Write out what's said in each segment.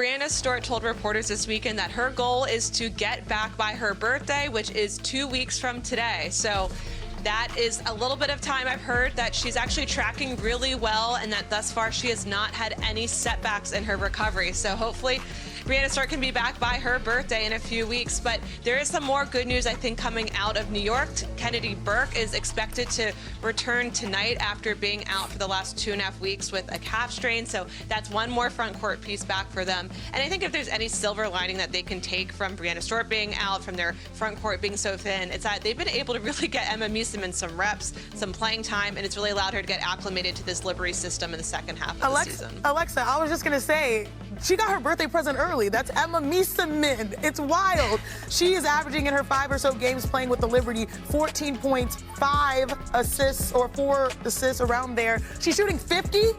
Brianna Stewart told reporters this weekend that her goal is to get back by her birthday, which is 2 weeks from today. So that is a little bit of time. I've heard that she's actually tracking really well and that thus far she has not had any setbacks in her recovery. So hopefully Brianna Stewart can be back by her birthday in a few weeks. But there is some more good news, I think, coming out of New York. Kennedy Burke is expected to return tonight after being out for the last 2.5 weeks with a calf strain. So that's one more front court piece back for them. And I think if there's any silver lining that they can take from Brianna Stewart being out, from their front court being so thin, it's that they've been able to really get Emma Meesseman some reps, some playing time, and it's really allowed her to get acclimated to this Liberty system in the second half of the season. Alexa, I was just going to say, she got her birthday present early. That's Emma Meesseman. It's wild. She is averaging in her 5 or so games playing with the Liberty 14 points, 5 assists or 4 assists around there. She's shooting 50,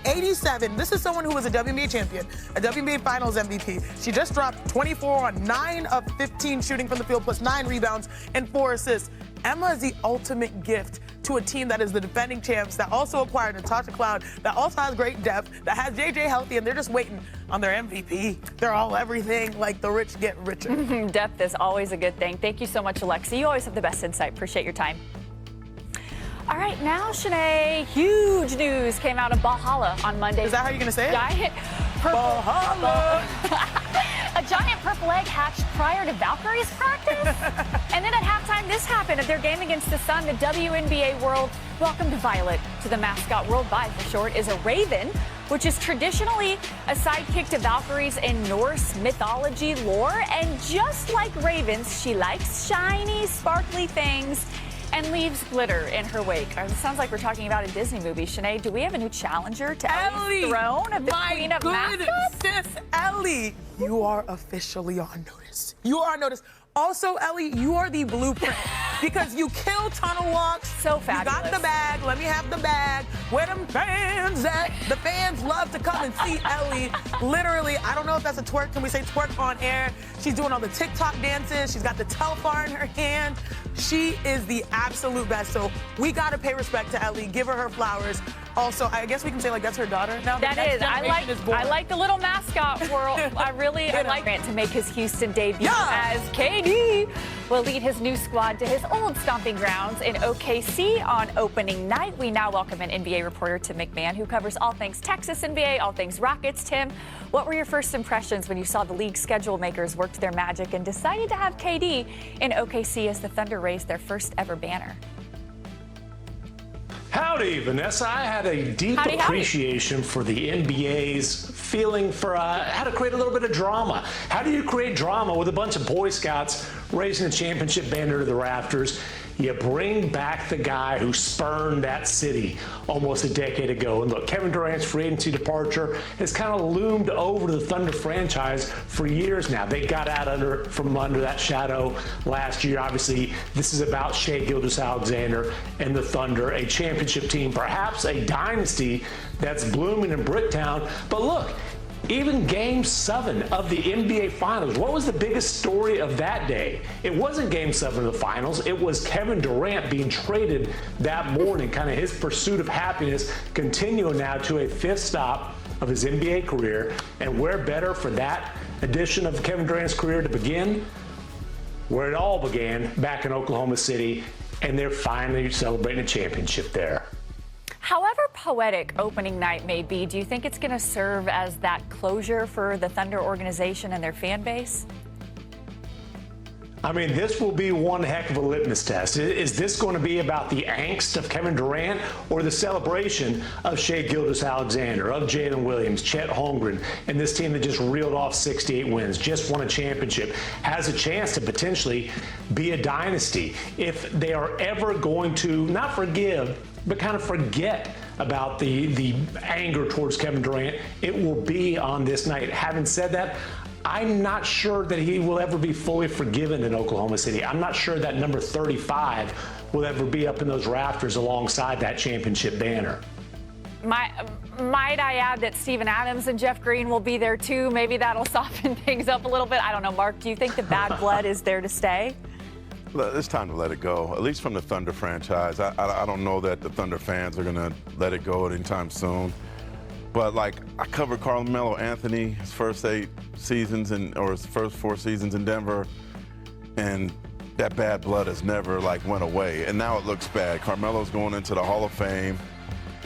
87. This is someone who was a WNBA champion, a WNBA Finals MVP. She just dropped 24 on 9 of 15 shooting from the field, plus 9 rebounds and 4 assists. Emma is the ultimate gift to a team that is the defending champs, that also acquired Natasha Cloud, that also has great depth, that has JJ healthy, and they're just waiting on their MVP. They're all everything, like the rich get richer. Depth is always a good thing. Thank you so much, Alexa. You always have the best insight. Appreciate your time. All right, now, Shanae, huge news came out of Valhalla on Monday. Is that how you're going to say it? Giant purple. Valhalla. A giant purple egg hatched prior to Valkyrie's practice. And then at halftime, this happened at their game against the Sun. The WNBA World welcomed Violet to the mascot. Worldwide, for short, is a raven, which is traditionally a sidekick to Valkyries in Norse mythology lore. And just like ravens, she likes shiny, sparkly things and leaves glitter in her wake. It sounds like we're talking about a Disney movie. Shanae, do we have a new challenger to Ellie's throne of the Queen of Mascots? Sis, Ellie, you are officially on notice. You are on notice. Also, Ellie, you are the blueprint because you kill tunnel walks. So fabulous. You got the bag. Let me have the bag. Where them fans at? The fans love to come and see Ellie. Literally, I don't know if that's a twerk. Can we say twerk on air? She's doing all the TikTok dances. She's got the Telfar in her hand. She is the absolute best. So we got to pay respect to Ellie. Give her flowers. Also, I guess we can say, like, that's her daughter now. That is. I like the little mascot world. I like Durant to make his Houston debut as KD will lead his new squad to his old stomping grounds in OKC on opening night. We now welcome an NBA reporter, Tim McMahon, who covers all things Texas NBA, all things Rockets. Tim, what were your first impressions when you saw the league schedule makers worked their magic and decided to have KD in OKC as the Thunder raised their first ever banner? Howdy, Vanessa. I had a deep appreciation for the NBA's feeling for how to create a little bit of drama. How do you create drama with a bunch of Boy Scouts raising a championship banner to the rafters? You bring back the guy who spurned that city almost a decade ago. And look, Kevin Durant's free agency departure has kind of loomed over the Thunder franchise for years now. They got out from under that shadow last year. Obviously, this is about Shai Gilgeous-Alexander and the Thunder, a championship team, perhaps a dynasty that's blooming in Bricktown. But look, even Game 7 of the NBA Finals, what was the biggest story of that day? It wasn't Game 7 of the Finals. It was Kevin Durant being traded that morning, kind of his pursuit of happiness continuing now to a 5th stop of his NBA career. And where better for that edition of Kevin Durant's career to begin? Where it all began, back in Oklahoma City, and they're finally celebrating a championship there. However poetic opening night may be, do you think it's going to serve as that closure for the Thunder organization and their fan base? I mean, this will be one heck of a litmus test. Is this going to be about the angst of Kevin Durant or the celebration of Shai Gilgeous-Alexander, of Jalen Williams, Chet Holmgren, and this team that just reeled off 68 wins, just won a championship, has a chance to potentially be a dynasty if they are ever going to not forgive, but kind of forget about the anger towards Kevin Durant. It will be on this night. Having said that, I'm not sure that he will ever be fully forgiven in Oklahoma City. I'm not sure that number 35 will ever be up in those rafters alongside that championship banner. Might I add that Steven Adams and Jeff Green will be there too? Maybe that'll soften things up a little bit. I don't know, Mark, do you think the bad blood is there to stay? It's time to let it go, at least from the Thunder franchise. I don't know that the Thunder fans are going to let it go anytime soon. But like, I covered Carmelo Anthony his first 8 seasons or his first 4 seasons in Denver, and that bad blood has never like went away. And now it looks bad. Carmelo's going into the Hall of Fame,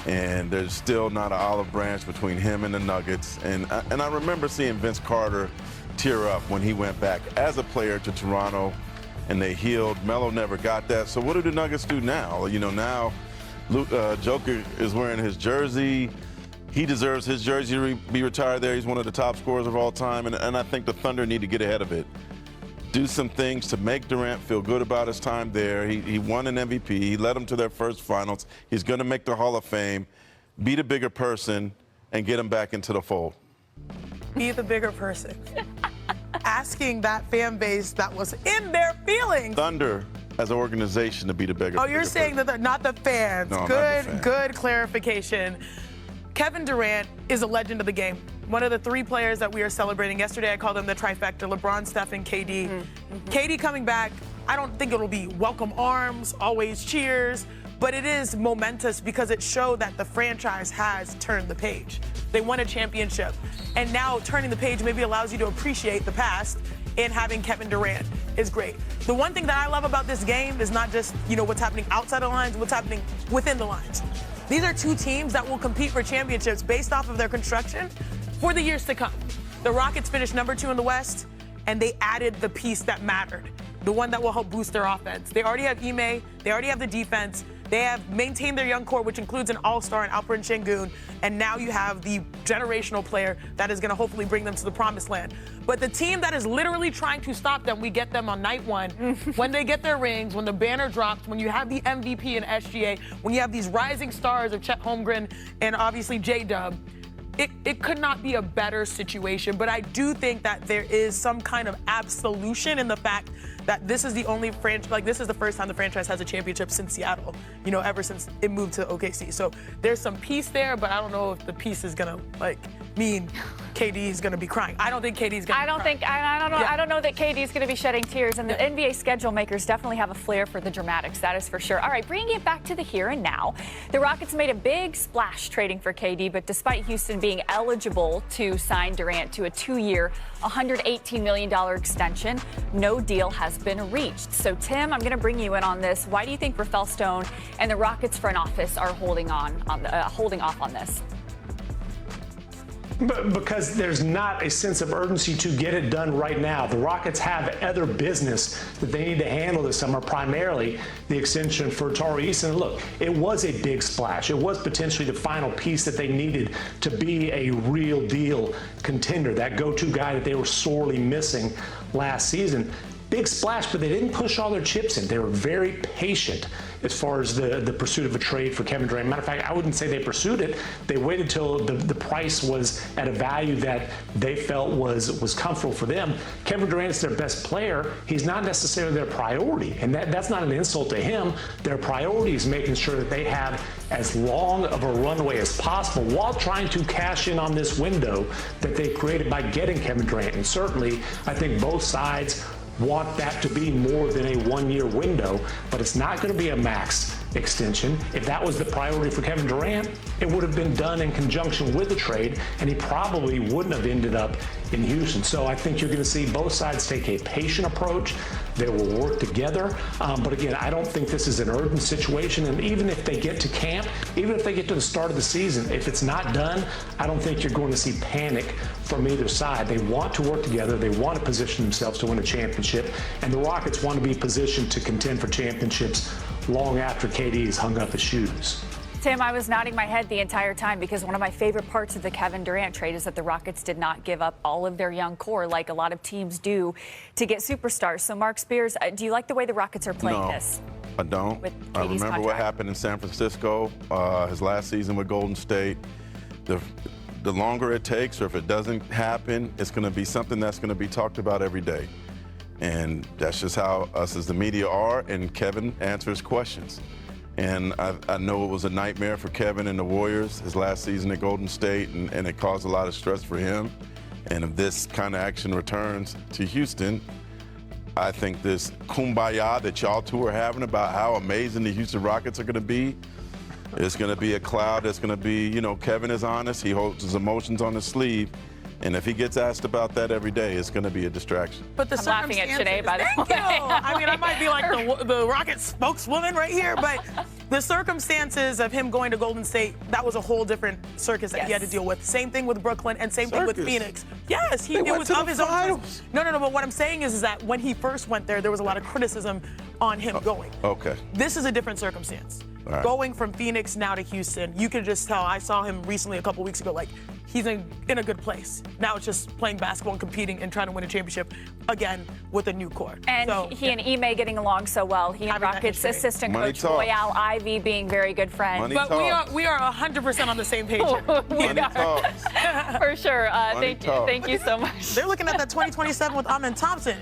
and there's still not an olive branch between him and the Nuggets. And I remember seeing Vince Carter tear up when he went back as a player to Toronto, and they healed. Melo never got that. So what do the Nuggets do now? You know, now Joker is wearing his jersey. He deserves his jersey to be retired there. He's one of the top scorers of all time, and I think the Thunder need to get ahead of it. Do some things to make Durant feel good about his time there. He won an MVP. He led them to their first finals. He's going to make the Hall of Fame. Be the bigger person and get him back into the fold. Be the bigger person. Asking that fan base that was in their feelings. Thunder as an organization to be the bigger. Oh, you're saying that they're not the fans. No, good, not the fans. Good clarification. Kevin Durant is a legend of the game. One of the 3 players that we are celebrating. Yesterday, I called them the trifecta: LeBron, Steph, and KD. KD coming back, I don't think it'll be welcome arms, always cheers, but it is momentous because it showed that the franchise has turned the page. They won a championship, and now turning the page maybe allows you to appreciate the past, and having Kevin Durant is great. The one thing that I love about this game is not just, you know, what's happening outside the lines, what's happening within the lines. These are 2 teams that will compete for championships based off of their construction for the years to come. The Rockets finished number 2 in the West, and they added the piece that mattered, the one that will help boost their offense. They already have Ime, they already have the defense, they have maintained their young core, which includes an all-star in Alperen Şengün, and now you have the generational player that is going to hopefully bring them to the promised land. But the team that is literally trying to stop them, we get them on night 1, when they get their rings, when the banner drops, when you have the MVP and SGA, when you have these rising stars of Chet Holmgren and obviously J-Dub. It could not be a better situation, but I do think that there is some kind of absolution in the fact that this is the only franchise, like this is the first time the franchise has a championship since Seattle, you know, ever since it moved to OKC. So there's some peace there, but I don't know if the peace is gonna like mean KD is gonna be crying. I don't think KD's gonna. I don't know that KD's gonna be shedding tears, and the NBA schedule makers definitely have a flair for the dramatics. That is for sure. All right, bringing it back to the here and now, the Rockets made a big splash trading for KD, but despite Houston being eligible to sign Durant to a 2-year, $118 million extension, no deal has been reached. So, Tim, I'm going to bring you in on this. Why do you think Rafael Stone and the Rockets front office are holding off on this? Because there's not a sense of urgency to get it done right now. The Rockets have other business that they need to handle this summer, primarily the extension for Tari Eason. Look, it was a big splash. It was potentially the final piece that they needed to be a real deal contender, that go-to guy that they were sorely missing last season. Big splash, but they didn't push all their chips in. They were very patient as far as the pursuit of a trade for Kevin Durant. Matter of fact, I wouldn't say they pursued it. They waited till the price was at a value that they felt was comfortable for them. Kevin Durant's their best player. He's not necessarily their priority, and that's not an insult to him. Their priority is making sure that they have as long of a runway as possible while trying to cash in on this window that they created by getting Kevin Durant. And certainly, I think both sides want that to be more than a 1-year window, but it's not going to be a max extension. If that was the priority for Kevin Durant, it would have been done in conjunction with the trade, and he probably wouldn't have ended up in Houston. So I think you're going to see both sides take a patient approach. They will work together. But again, I don't think this is an urgent situation. And even if they get to camp, even if they get to the start of the season, if it's not done, I don't think you're going to see panic from either side. They want to work together. They want to position themselves to win a championship. And the Rockets want to be positioned to contend for championships long after KD has hung up his shoes. Tim, I was nodding my head the entire time because one of my favorite parts of the Kevin Durant trade is that the Rockets did not give up all of their young core like a lot of teams do to get superstars. So, Mark Spears, do you like the way the Rockets are playing this? I don't. I remember what happened in San Francisco, his last season with Golden State. The longer it takes, or if it doesn't happen, it's going to be something that's going to be talked about every day. And that's just how us as the media are, and Kevin answers questions. And I know it was a nightmare for Kevin and the Warriors his last season at Golden State, and it caused a lot of stress for him. And if this kind of action returns to Houston, I think this kumbaya that y'all two are having about how amazing the Houston Rockets are going to be, It's going to be a cloud. It's going to be, you know, Kevin is honest. He holds his emotions on his sleeve. And if he gets asked about that every day, it's going to be a distraction. But the I'm laughing at Shanae, by the way. Thank you. I mean, I might be like the Rocket spokeswoman right here, but the circumstances of him going to Golden State, that was a whole different circus that he had to deal with. Same thing with Brooklyn and same thing with Phoenix. Yes, it was of his own. No, but what I'm saying is that when he first went there was a lot of criticism on him going. Okay. This is a different circumstance. Right. Going from Phoenix now to Houston, you can just tell. I saw him recently a couple weeks ago, like, he's in a good place. Now it's just playing basketball and competing and trying to win a championship again with a new core. And he and Ime getting along so well. He and Rockets assistant coach Royale Ivy being very good friends. But we are 100% on the same page. Money talks. For sure. Thank you so much. They're looking at that 2027 with Thompson.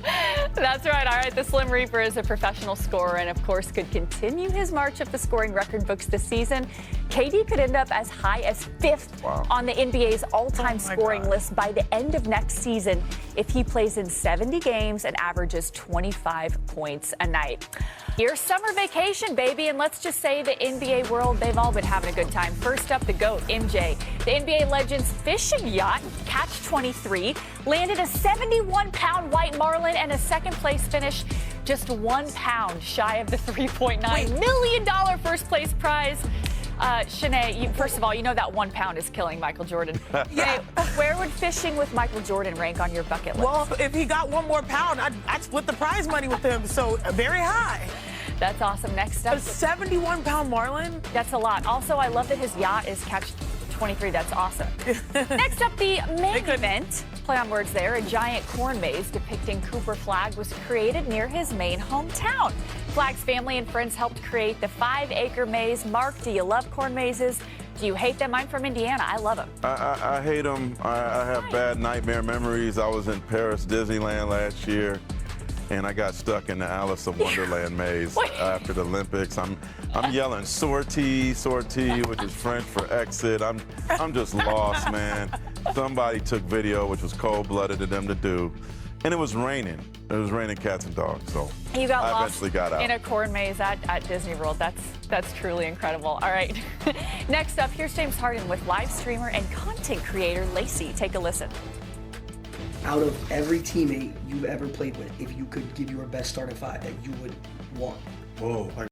That's right. All right. The Slim Reaper is a professional scorer and, of course, could continue his march up the scoring record books this season. KD could end up as high as 5th on the NBA's all-time scoring list by the end of next season if he plays in 70 games and averages 25 points a night. Here's summer vacation, baby, and let's just say the NBA world, they've all been having a good time. First up, the GOAT, MJ. The NBA legend's fishing yacht, Catch 23, landed a 71-pound white marlin and a second-place finish, just 1 pound shy of the $3.9 million first-place prize. Shanae, first of all, you know that 1 pound is killing Michael Jordan. Yeah. Where would fishing with Michael Jordan rank on your bucket list? Well, if he got 1 more pound, I'd split the prize money with him, so very high. That's awesome. Next up, a 71-pound marlin? That's a lot. Also, I love that his yacht is Catch 23. That's awesome. Next up, the main event. Play on words there. A giant corn maze depicting Cooper Flagg was created near his main hometown. Flagg's family and friends helped create the 5-acre maze. Mark, do you love corn mazes? Do you hate them? I'm from Indiana. I love them. I hate them. I have bad nightmare memories. I was in Paris, Disneyland last year, and I got stuck in the Alice of Wonderland maze after the Olympics. I'm yelling sortie, which is French for exit. I'm just lost, man. Somebody took video, which was cold-blooded of them to do, and it was raining. It was raining cats and dogs, so you got I lost eventually got out. In a corn maze at Disney World. That's truly incredible. All right. Next up, here's James Harden with live streamer and content creator Lacey. Take a listen. Out of every teammate you've ever played with, if you could give your best starting 5 that you would want? Whoa.